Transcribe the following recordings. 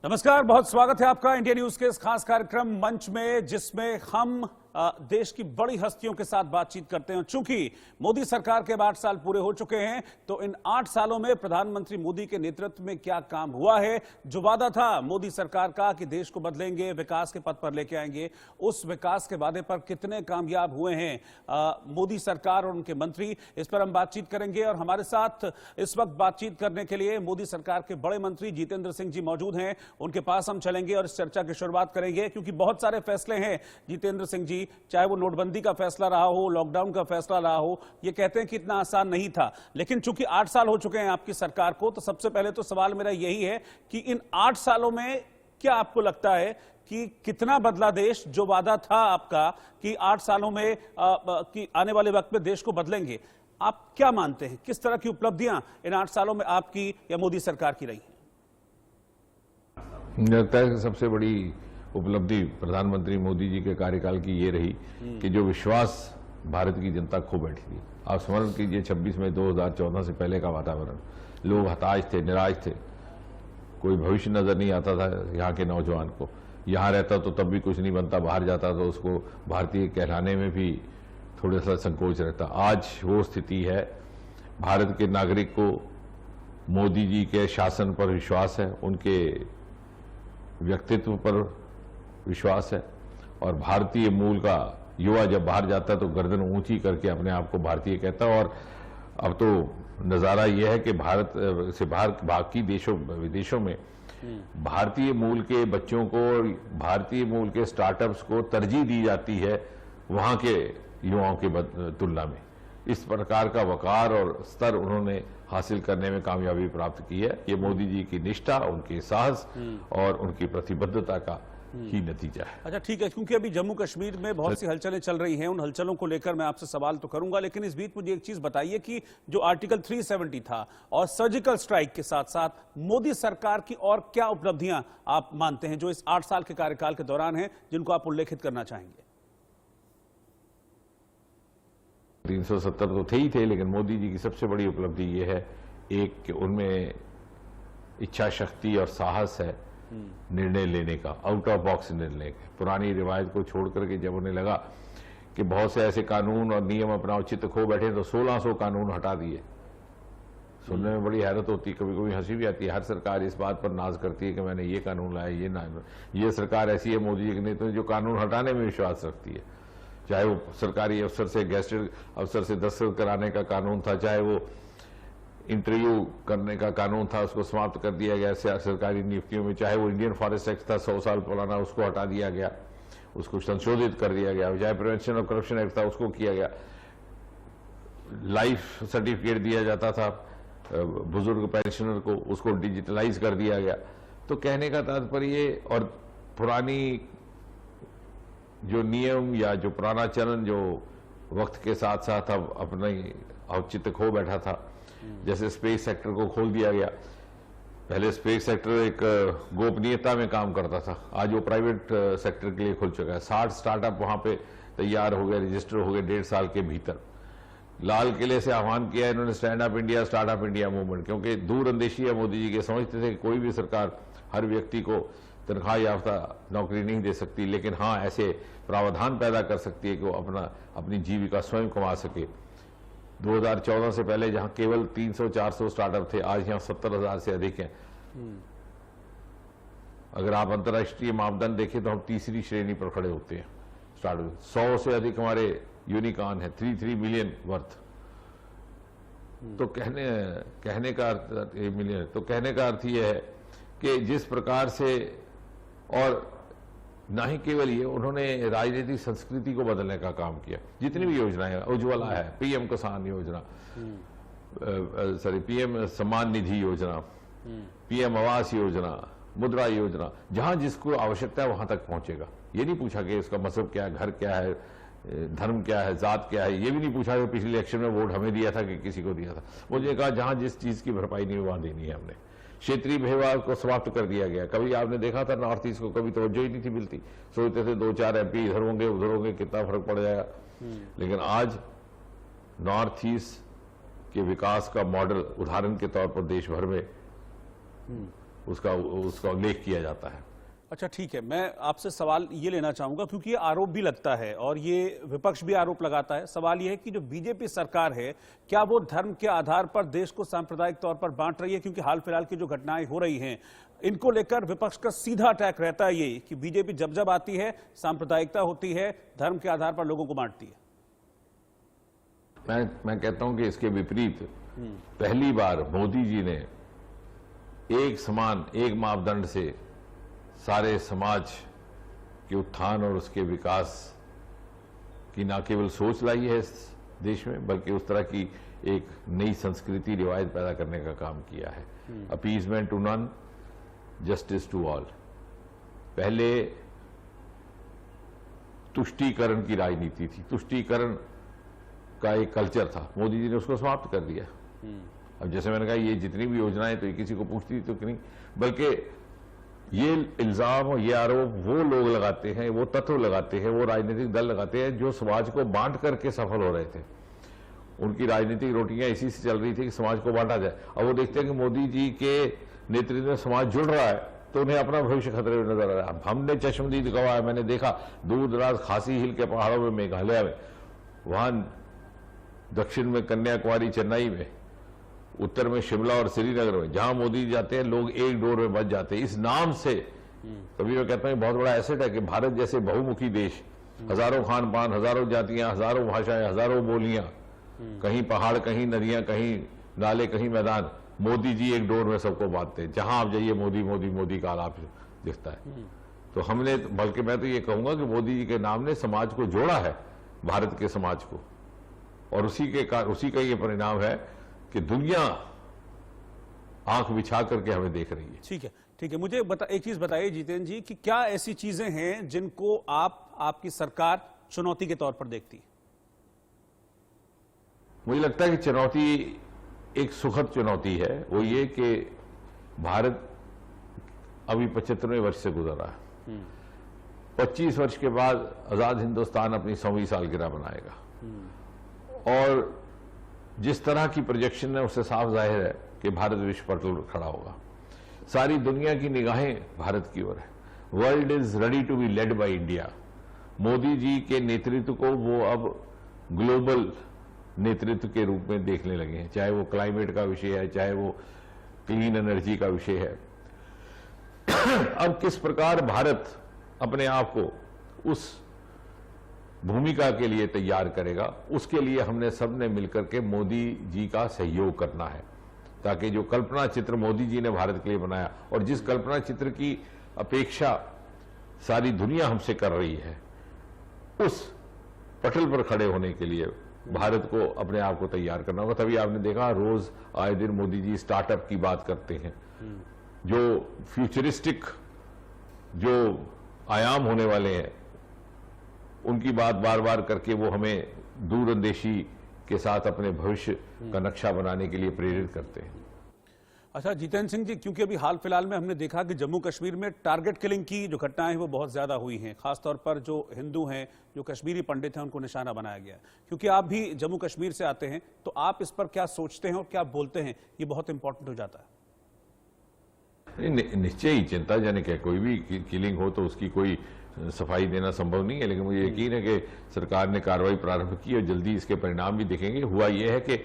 नमस्कार, बहुत स्वागत है आपका इंडिया न्यूज के इस खास कार्यक्रम मंच में, जिसमें हम देश की बड़ी हस्तियों के साथ बातचीत करते हैं। चूंकि मोदी सरकार के 8 साल पूरे हो चुके हैं, तो इन 8 सालों में प्रधानमंत्री मोदी के नेतृत्व में क्या काम हुआ है। जो वादा था मोदी सरकार का कि देश को बदलेंगे, विकास के पथ पर लेके आएंगे, उस विकास के वादे पर कितने कामयाब हुए हैं मोदी सरकार और उनके मंत्री, इस पर हम बातचीत करेंगे। और हमारे साथ इस वक्त बातचीत करने के लिए मोदी सरकार के बड़े मंत्री जितेंद्र सिंह जी मौजूद हैं। उनके पास हम चलेंगे और इस चर्चा की शुरुआत करेंगे, क्योंकि बहुत सारे फैसले हैं जितेंद्र सिंह जी, चाहे वो नोटबंदी का फैसला रहा हो, लॉकडाउन का फैसला रहा हो। ये कहते हैं कि इतना आसान नहीं था, लेकिन चूंकि 8 साल हो चुके हैं आपकी सरकार को, तो सबसे पहले तो सवाल मेरा यही है कि इन 8 सालों में क्या आपको लगता है कि कितना बदला देश। जो वादा था आपका कि 8 सालों में कि आने वाले वक्त में देश को बदलेंगे, आप क्या मानते हैं, किस तरह की उपलब्धियां इन 8 सालों में आपकी या मोदी सरकार की रही हैं? मुझे लगता है कि सबसे बड़ी उपलब्धि प्रधानमंत्री मोदी जी के कार्यकाल की ये रही कि जो विश्वास भारत की जनता खो बैठी थी। आप स्मरण कीजिए 26 मई 2014 से पहले का वातावरण, लोग हताश थे, निराश थे, कोई भविष्य नजर नहीं आता था यहाँ के नौजवान को। यहाँ रहता तो तब भी कुछ नहीं बनता, बाहर जाता तो उसको भारतीय कहलाने में भी थोड़ा सा संकोच रहता। आज वो स्थिति है, भारत के नागरिक को मोदी जी के शासन पर विश्वास है, उनके व्यक्तित्व पर विश्वास है। और भारतीय मूल का युवा जब बाहर जाता है तो गर्दन ऊंची करके अपने आप को भारतीय कहता है। और अब तो नज़ारा यह है कि भारत से बाहर बाकी विदेशों में भारतीय मूल के बच्चों को और भारतीय मूल के स्टार्टअप्स को तरजीह दी जाती है वहां के युवाओं के तुलना में। इस प्रकार का वकार और स्तर उन्होंने हासिल करने में कामयाबी प्राप्त की है। ये मोदी जी की निष्ठा, उनके साहस और उनकी प्रतिबद्धता का ही नतीजा है। अच्छा, ठीक है, क्योंकि अभी जम्मू कश्मीर में बहुत सी हलचलें चल रही हैं, उन हलचलों को लेकर मैं आपसे सवाल तो करूंगा, लेकिन इस बीच मुझे एक चीज बताइए कि जो आर्टिकल 370 था और सर्जिकल स्ट्राइक के साथ साथ मोदी सरकार की और क्या उपलब्धियां आप मानते हैं जो इस 8 साल के कार्यकाल के दौरान हैं, जिनको आप उल्लेखित करना चाहेंगे? 370 तो थे ही थे, लेकिन मोदी जी की सबसे बड़ी उपलब्धि ये है, एक कि उनमें इच्छा शक्ति और साहस है निर्णय लेने का, आउट ऑफ बॉक्स निर्णय का। पुरानी रिवायत को छोड़ करके जब उन्हें लगा कि बहुत से ऐसे कानून और नियम अपना औचित्य खो बैठे, तो 1600 कानून हटा दिए। सुनने में बड़ी हैरत होती, कभी कभी हंसी भी आती है। हर सरकार इस बात पर नाज करती है कि मैंने ये कानून लाया, ये ना। ये सरकार ऐसी है मोदी जी के नेतृत्व जो कानून हटाने में विश्वास रखती है। चाहे वो सरकारी अफसर से गेस्टेड अफसर से दस्तखत कराने का कानून था, चाहे वो इंटरव्यू करने का कानून था, उसको समाप्त कर दिया गया सरकारी नियुक्तियों में। चाहे वो इंडियन फॉरेस्ट एक्ट था 100 साल पुराना, उसको हटा दिया गया, उसको संशोधित कर दिया गया। चाहे प्रिवेंशन ऑफ करप्शन एक्ट था, उसको किया गया। लाइफ सर्टिफिकेट दिया जाता था बुजुर्ग पेंशनर को, उसको डिजिटलाइज कर दिया गया। तो कहने का तात्पर्य, और पुरानी जो नियम या जो पुराना चलन जो वक्त के साथ साथ अब अपने औचित्य खो बैठा था, जैसे स्पेस सेक्टर को खोल दिया गया। पहले स्पेस सेक्टर एक गोपनीयता में काम करता था, आज वो प्राइवेट सेक्टर के लिए खुल चुका है। 60 स्टार्टअप वहां पे तैयार हो गए, रजिस्टर हो गए 1.5 साल के भीतर। लाल किले से आह्वान किया इन्होंने stand up India, startup India movement, क्योंकि दूरअंदेशी है मोदी जी के। समझते थे कि कोई भी सरकार हर व्यक्ति को तनख्वाह याफ्ता नौकरी नहीं दे सकती, लेकिन हाँ ऐसे प्रावधान पैदा कर सकती है कि वो अपनी जीविका स्वयं कमा सके। 2014 से पहले जहां केवल 300-400 स्टार्टअप थे, आज यहां 70,000 से अधिक हैं। अगर आप अंतर्राष्ट्रीय मापदंड देखें तो हम तीसरी श्रेणी पर खड़े होते हैं स्टार्टअप। 100 से अधिक हमारे यूनिकॉर्न है, 3 मिलियन वर्थ। तो कहने का अर्थ मिलियन, तो कहने का अर्थ यह है कि जिस प्रकार से, और ना ही केवल ये, उन्होंने राजनीतिक संस्कृति को बदलने का काम किया। जितनी भी योजनाएं, उज्ज्वला है, पीएम किसान योजना, पीएम सम्मान निधि योजना, पीएम आवास योजना, मुद्रा योजना, जहां जिसको आवश्यकता है वहां तक पहुंचेगा। ये नहीं पूछा कि इसका मजहब क्या है, घर क्या है, धर्म क्या है, जात क्या है। ये भी नहीं पूछा कि पिछले इलेक्शन में वोट हमें दिया था कि किसी को दिया था। मुझे कहा जहां जिस चीज की भरपाई नहीं वहां देनी है हमने। क्षेत्रीय भेदभाव को समाप्त कर दिया गया। कभी आपने देखा था नॉर्थ ईस्ट को कभी तवज्जो ही नहीं थी मिलती, सोचते थे 2-4 एमपी इधर होंगे उधर होंगे, कितना फर्क पड़ जाएगा। लेकिन आज नॉर्थ ईस्ट के विकास का मॉडल उदाहरण के तौर पर देश भर में उसका उल्लेख किया जाता है। अच्छा ठीक है, मैं आपसे सवाल ये लेना चाहूंगा क्योंकि ये आरोप भी लगता है और ये विपक्ष भी आरोप लगाता है। सवाल ये है कि जो बीजेपी सरकार है क्या वो धर्म के आधार पर देश को सांप्रदायिक तौर पर बांट रही है? क्योंकि हाल फिलहाल की जो घटनाएं हो रही हैं इनको लेकर विपक्ष का सीधा अटैक रहता है ये कि बीजेपी जब जब आती है सांप्रदायिकता होती है, धर्म के आधार पर लोगों को बांटती है। मैं कहता हूं कि इसके विपरीत पहली बार मोदी जी ने एक समान एक मापदंड से सारे समाज के उत्थान और उसके विकास की न केवल सोच लाई है इस देश में, बल्कि उस तरह की एक नई संस्कृति रिवायत पैदा करने का काम किया है। Appeasement to none, justice to all. पहले तुष्टीकरण की राजनीति थी, तुष्टीकरण का एक कल्चर था, मोदी जी ने उसको समाप्त कर दिया। अब जैसे मैंने कहा ये जितनी भी योजनाएं तो ये किसी को पूछती तो नहीं, बल्कि ये इल्जाम और ये आरोप वो लोग लगाते हैं, वो तत्व लगाते हैं, वो राजनीतिक दल लगाते हैं जो समाज को बांट करके सफल हो रहे थे। उनकी राजनीतिक रोटियां इसी से चल रही थी कि समाज को बांटा जाए। अब वो देखते हैं कि मोदी जी के नेतृत्व में समाज जुड़ रहा है तो उन्हें अपना भविष्य खतरे में नजर आ रहा है। हमने चश्मदीद गवाह है, मैंने देखा दूर दराज खासी हिल के पहाड़ों में, मेघालय में, वहां दक्षिण में कन्याकुमारी, चेन्नई में, उत्तर में शिमला और श्रीनगर में, जहां मोदी जाते हैं लोग एक डोर में बच जाते हैं। इस नाम से कभी मैं कहता हूं बहुत बड़ा एसेट है कि भारत जैसे बहुमुखी देश, हजारों खान पान, हजारों जातियां, हजारों भाषाएं, हजारों बोलियां, कहीं पहाड़, कहीं नदियां, कहीं नाले, कहीं मैदान, मोदी जी एक डोर में सबको बांटते हैं। जहां आप जाइए मोदी मोदी मोदी का आलाप दिखता है। तो हमने, बल्कि मैं तो ये कहूंगा कि मोदी जी के नाम ने समाज को जोड़ा है, भारत के समाज को, और उसी का ये परिणाम है कि दुनिया आंख बिछा करके हमें देख रही है। ठीक है, ठीक है। मुझे एक चीज बताइए जितेंद्र जी कि क्या ऐसी चीजें हैं जिनको आपकी सरकार चुनौती के तौर पर देखती है? मुझे लगता है कि चुनौती एक सुखद चुनौती है, वो ये कि भारत अभी 75वें वर्ष से गुजर रहा है। 25 वर्ष के बाद आजाद हिंदुस्तान अपनी 100वीं सालगिरह मनाएगा और जिस तरह की प्रोजेक्शन है उससे साफ जाहिर है कि भारत विश्व पटल पर खड़ा होगा। सारी दुनिया की निगाहें भारत की ओर है। World is ready to be led by India. Modi ji के नेतृत्व को वो अब ग्लोबल नेतृत्व के रूप में देखने लगे हैं, चाहे वो क्लाइमेट का विषय है, चाहे वो क्लीन एनर्जी का विषय है। अब किस प्रकार भारत अपने आप को उस भूमिका के लिए तैयार करेगा, उसके लिए हमने सबने मिलकर के मोदी जी का सहयोग करना है, ताकि जो कल्पना चित्र मोदी जी ने भारत के लिए बनाया और जिस कल्पना चित्र की अपेक्षा सारी दुनिया हमसे कर रही है, उस पटल पर खड़े होने के लिए भारत को अपने आप को तैयार करना होगा। तभी आपने देखा रोज आए दिन मोदी जी स्टार्टअप की बात करते हैं, जो फ्यूचरिस्टिक जो आयाम होने वाले हैं उनकी बात बार बार करके वो हमें दूरंदेशी के साथ अपने भविष्य का नक्शा बनाने के लिए प्रेरित करते हैं। अच्छा जितेंद्र सिंह जी, क्योंकि अभी हाल फिलहाल में हमने देखा कि जम्मू कश्मीर में टारगेट किलिंग की जो घटनाएं हैं वो बहुत ज्यादा हुई हैं, खासतौर पर जो हिंदू हैं, जो कश्मीरी पंडित हैं, उनको निशाना बनाया गया है। क्योंकि आप भी जम्मू कश्मीर से आते हैं तो आप इस पर क्या सोचते हैं और क्या बोलते हैं, ये बहुत इंपॉर्टेंट हो जाता है। निश्चय ही चिंताजनक है, कोई भी किलिंग हो तो उसकी कोई सफाई देना संभव नहीं है, लेकिन मुझे यकीन है कि सरकार ने कार्रवाई प्रारंभ की और जल्दी इसके परिणाम भी दिखेंगे। हुआ यह है कि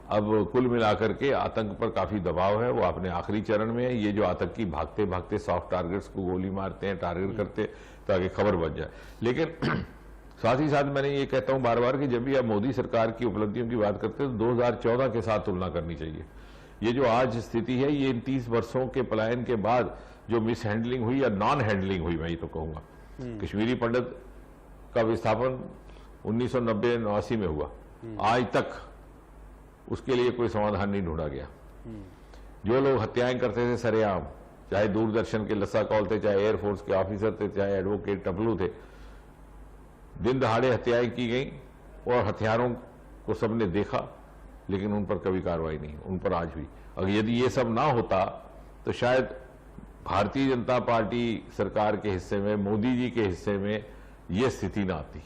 अब कुल मिलाकर के आतंक पर काफी दबाव है, वो अपने आखिरी चरण में है। ये जो आतंकी भागते भागते सॉफ्ट टारगेट्स को गोली मारते हैं, टारगेट करते ताकि खबर बच जाए। लेकिन साथ ही साथ मैंने ये कहता हूं बार बार कि जब भी आप मोदी सरकार की उपलब्धियों की बात करते हैं तो 2014 के साथ तुलना करनी चाहिए। ये जो आज स्थिति है ये इन 30 वर्षों के पलायन के बाद जो मिस हैंडलिंग हुई या नॉन हैंडलिंग हुई, मैं ये तो कहूंगा। कश्मीरी पंडित का विस्थापन 1990-89 में हुआ, आज तक उसके लिए कोई समाधान नहीं ढूंढा गया। जो लोग हत्याएं करते थे सरेआम, चाहे दूरदर्शन के लस्सा कौल थे, चाहे एयरफोर्स के ऑफिसर थे, चाहे एडवोकेट टपलू थे, दिन दहाड़े हत्याएं की गई और हथियारों को सबने देखा, लेकिन उन पर कभी कार्रवाई नहीं, उन पर आज भी। अगर यदि ये सब ना होता तो शायद भारतीय जनता पार्टी सरकार के हिस्से में, मोदी जी के हिस्से में ये स्थिति ना आती।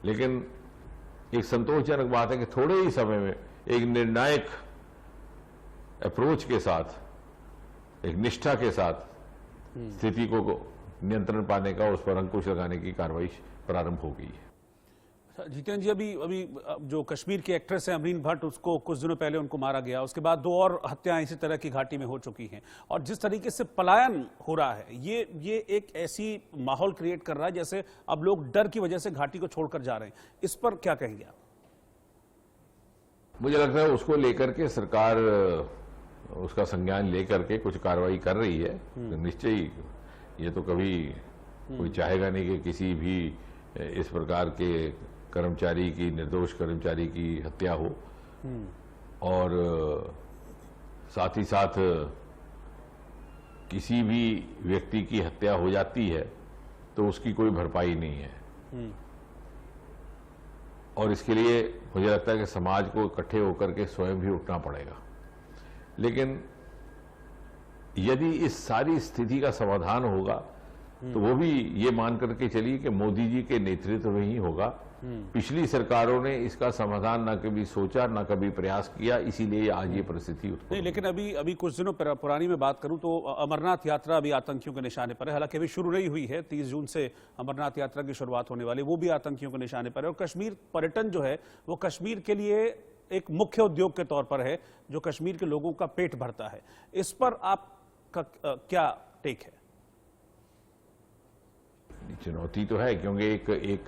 लेकिन एक संतोषजनक बात है कि थोड़े ही समय में एक निर्णायक अप्रोच के साथ एक निष्ठा के साथ स्थिति को नियंत्रण पाने का, उस पर अंकुश लगाने की कार्रवाई प्रारंभ हो गई है। जितेंद्र जी, अभी जो कश्मीर की एक्ट्रेस है अमरीन भट्ट, उसको कुछ दिनों पहले उनको मारा गया, उसके बाद 2 और हत्याएं इसी तरह की घाटी में हो चुकी हैं, और जिस तरीके से पलायन हो रहा है, ये एक ऐसी माहौल क्रिएट कर रहा है जैसे अब लोग डर की वजह से घाटी को छोड़कर जा रहे हैं। इस पर क्या कहेंगे आप? मुझे लगता है उसको लेकर के सरकार उसका संज्ञान लेकर के कुछ कार्रवाई कर रही है। निश्चय ही ये तो कभी कोई चाहेगा नहीं कि किसी भी इस प्रकार के कर्मचारी की, निर्दोष कर्मचारी की हत्या हो, और साथ ही साथ किसी भी व्यक्ति की हत्या हो जाती है तो उसकी कोई भरपाई नहीं है। और इसके लिए मुझे लगता है कि समाज को इकट्ठे होकर के स्वयं भी उठना पड़ेगा। लेकिन यदि इस सारी स्थिति का समाधान होगा तो वो भी ये मान करके चलिए कि मोदी जी के नेतृत्व में ही होगा। पिछली सरकारों ने इसका समाधान ना कभी सोचा, ना कभी प्रयास किया, इसीलिए आज ये परिस्थिति उत्पन्न। नहीं, लेकिन अभी कुछ दिनों पुरानी में बात करूं तो अमरनाथ यात्रा अभी आतंकियों के निशाने पर है। हालांकि अभी शुरू नहीं हुई है, 30 जून से अमरनाथ यात्रा की शुरुआत होने वाली, वो भी आतंकियों के निशाने पर है। और कश्मीर पर्यटन जो है वो कश्मीर के लिए एक मुख्य उद्योग के तौर पर है, जो कश्मीर के लोगों का पेट भरता है। इस पर आपका क्या टेक है? चुनौती तो है, क्योंकि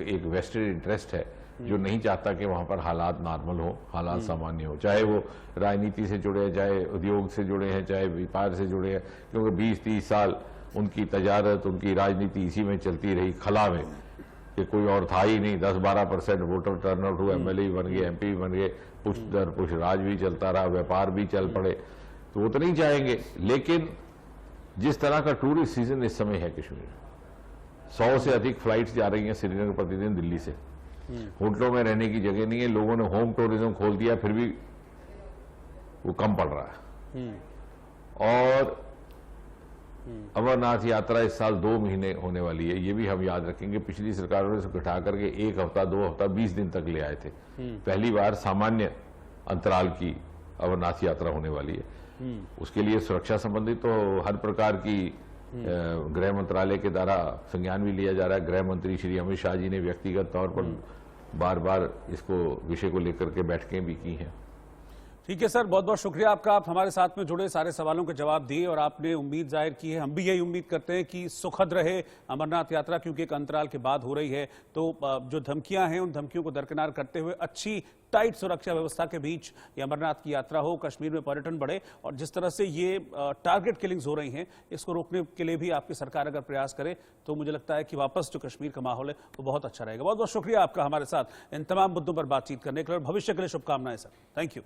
एक वेस्टेड इंटरेस्ट है जो नहीं चाहता कि वहां पर हालात नॉर्मल हो, हालात सामान्य हो, चाहे वो राजनीति से जुड़े हैं, चाहे उद्योग से जुड़े हैं, चाहे व्यापार से जुड़े हैं। क्योंकि 20-30 साल उनकी तजारत, उनकी राजनीति इसी में चलती रही, खला में, कि कोई और था ही नहीं। 10-12% वोटर टर्नआउट हुआ, एमएलए बन गए, एमपी बन गए, पुश दर पुश राज भी चलता रहा, व्यापार भी चल पड़े, तो वो तो नहीं चाहेंगे। लेकिन जिस तरह का टूरिस्ट सीजन इस समय है कश्मीर में, 100 से अधिक फ्लाइट्स जा रही हैं श्रीनगर प्रतिदिन दिल्ली से, होटलों में रहने की जगह नहीं है, लोगों ने होम टूरिज्म खोल दिया, फिर भी वो कम पड़ रहा है। और अमरनाथ यात्रा इस साल 2 महीने होने वाली है, ये भी हम याद रखेंगे। पिछली सरकारों ने इसको घटा करके 1 हफ्ता, 2 हफ्ता, 20 दिन तक ले आए थे। पहली बार सामान्य अंतराल की अमरनाथ यात्रा होने वाली है। उसके लिए सुरक्षा संबंधी तो हर प्रकार की गृह मंत्रालय के द्वारा संज्ञान भी लिया जा रहा है। गृह मंत्री श्री अमित शाह जी ने व्यक्तिगत तौर पर बार बार इसको विषय को लेकर के बैठकें भी की हैं। ठीक है सर, बहुत बहुत शुक्रिया आपका, आप हमारे साथ में जुड़े, सारे सवालों के जवाब दिए, और आपने उम्मीद जाहिर की है। हम भी यही उम्मीद करते हैं कि सुखद रहे अमरनाथ यात्रा, क्योंकि एक अंतराल के बाद हो रही है। तो जो धमकियां हैं, उन धमकियों को दरकिनार करते हुए अच्छी टाइट सुरक्षा व्यवस्था के बीच ये अमरनाथ की यात्रा हो, कश्मीर में पर्यटन बढ़े, और जिस तरह से ये टारगेट किलिंग्स हो रही हैं, इसको रोकने के लिए भी आपकी सरकार अगर प्रयास करे तो मुझे लगता है कि वापस जो कश्मीर का माहौल है वो बहुत अच्छा रहेगा। बहुत बहुत शुक्रिया आपका हमारे साथ इन तमाम मुद्दों पर बातचीत करने के लिए, और भविष्य के लिए शुभकामनाएं सर। Thank you.